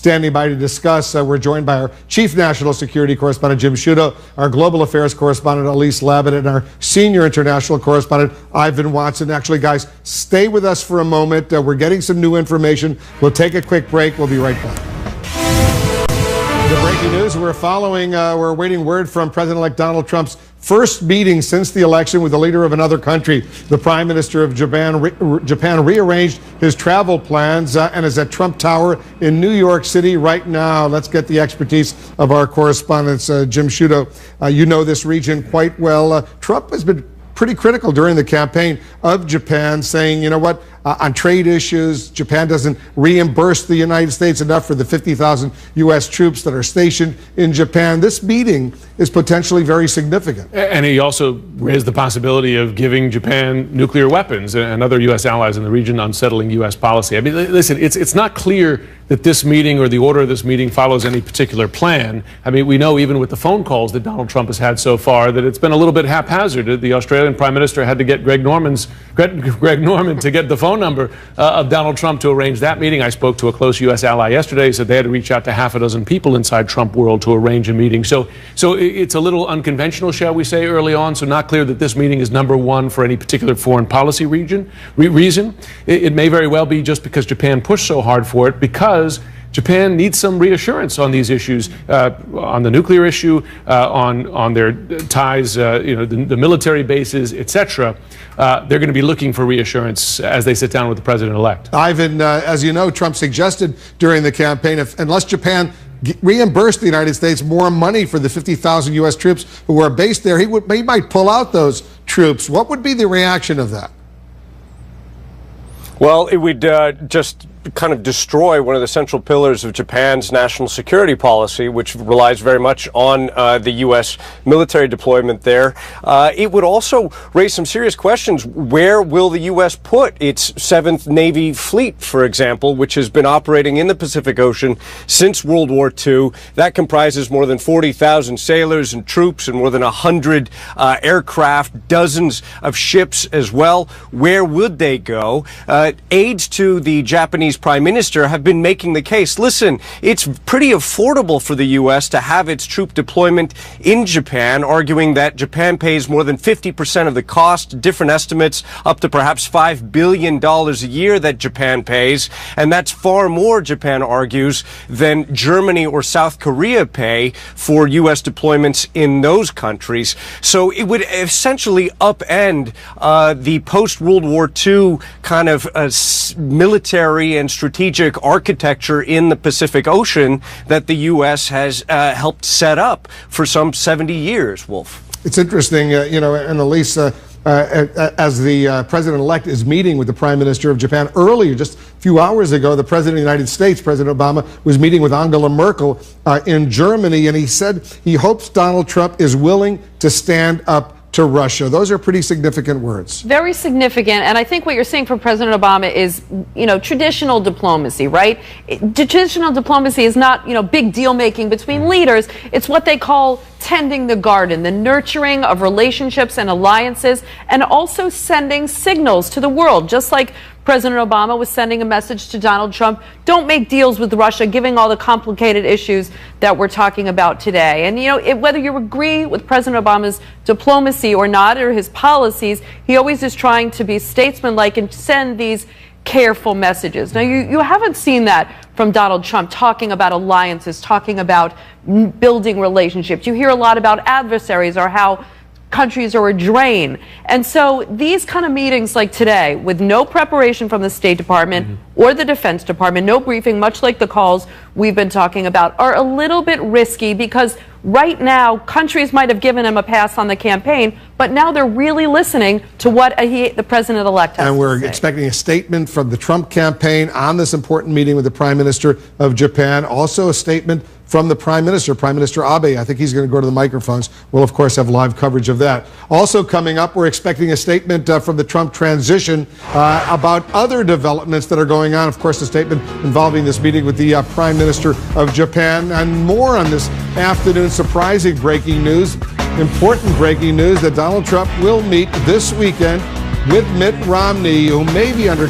standing by to discuss. We're joined by our Chief National Security Correspondent, Jim Sciutto, our Global Affairs Correspondent, Elise Labott, and our Senior International Correspondent, Ivan Watson. Actually, guys, stay with us for a moment. We're getting some new information. We'll take a quick break. We'll be right back. The breaking news we're following, we're awaiting word from President-elect Donald Trump's first meeting since the election with the leader of another country. The Prime Minister of Japan rearranged his travel plans and is at Trump Tower in New York City right now. Let's get the expertise of our correspondents, Jim Sciutto. You know this region quite well. Trump has been pretty critical during the campaign of Japan, saying, you know what, on trade issues, Japan doesn't reimburse the United States enough for the 50,000 U.S. troops that are stationed in Japan. This meeting is potentially very significant. And he also raised the possibility of giving Japan nuclear weapons and other U.S. allies in the region, unsettling U.S. policy. I mean, listen, it's not clear that this meeting or the order of this meeting follows any particular plan. I mean, we know even with the phone calls that Donald Trump has had so far that it's been a little bit haphazard. The Australian Prime Minister had to get Greg Norman to get the phone number of Donald Trump to arrange that meeting. I spoke to a close U.S. ally yesterday. He said they had to reach out to half a dozen people inside Trump world to arrange a meeting. So it's a little unconventional, shall we say, early on. So not clear that this meeting is number one for any particular foreign policy reason. It may very well be just because Japan pushed so hard for it, because Japan needs some reassurance on these issues, on the nuclear issue, on their ties, the military bases, etc. They're going to be looking for reassurance as they sit down with the president-elect. Ivan, as you know, Trump suggested during the campaign, unless Japan reimbursed the United States more money for the 50,000 U.S. troops who are based there, he might pull out those troops. What would be the reaction of that? Well, it would just kind of destroy one of the central pillars of Japan's national security policy, which relies very much on the U.S. military deployment there. It would also raise some serious questions. Where will the U.S. put its 7th Navy Fleet, for example, which has been operating in the Pacific Ocean since World War II? That comprises more than 40,000 sailors and troops and more than 100 aircraft, dozens of ships as well. Where would they go? Aides to the Japanese Prime Minister have been making the case. Listen, it's pretty affordable for the U.S. to have its troop deployment in Japan, arguing that Japan pays more than 50% of the cost, different estimates up to perhaps $5 billion a year that Japan pays. And that's far more, Japan argues, than Germany or South Korea pay for U.S. deployments in those countries. So it would essentially upend the post-World War II kind of military and strategic architecture in the Pacific Ocean that the U.S. has helped set up for some 70 years, Wolf. It's interesting, and Elise, as the president-elect is meeting with the Prime Minister of Japan earlier, just a few hours ago, the President of the United States, President Obama, was meeting with Angela Merkel in Germany, and he said he hopes Donald Trump is willing to stand up to Russia. Those are pretty significant words. Very significant. And I think what you're seeing from President Obama is, traditional diplomacy, right? Traditional diplomacy is not, big deal making between leaders. It's what they call tending the garden, the nurturing of relationships and alliances, and also sending signals to the world, just like President Obama was sending a message to Donald Trump, don't make deals with Russia, giving all the complicated issues that we're talking about today. And, whether you agree with President Obama's diplomacy or not, or his policies, he always is trying to be statesmanlike and send these careful messages. Now, you haven't seen that from Donald Trump, talking about alliances, talking about building relationships. You hear a lot about adversaries or how countries are a drain. And so these kind of meetings like today, with no preparation from the State Department or the Defense Department, no briefing, much like the calls we've been talking about, are a little bit risky, because right now countries might have given him a pass on the campaign, but now they're really listening to what the president-elect has to say. And we're expecting a statement from the Trump campaign on this important meeting with the Prime Minister of Japan. Also a statement from the Prime Minister Abe. I think he's going to go to the microphones. We'll, of course, have live coverage of that. Also coming up, we're expecting a statement from the Trump transition about other developments that are going on. Of course, a statement involving this meeting with the Prime Minister of Japan, and more on this afternoon. Surprising breaking news, important breaking news, that Donald Trump will meet this weekend with Mitt Romney, who may be under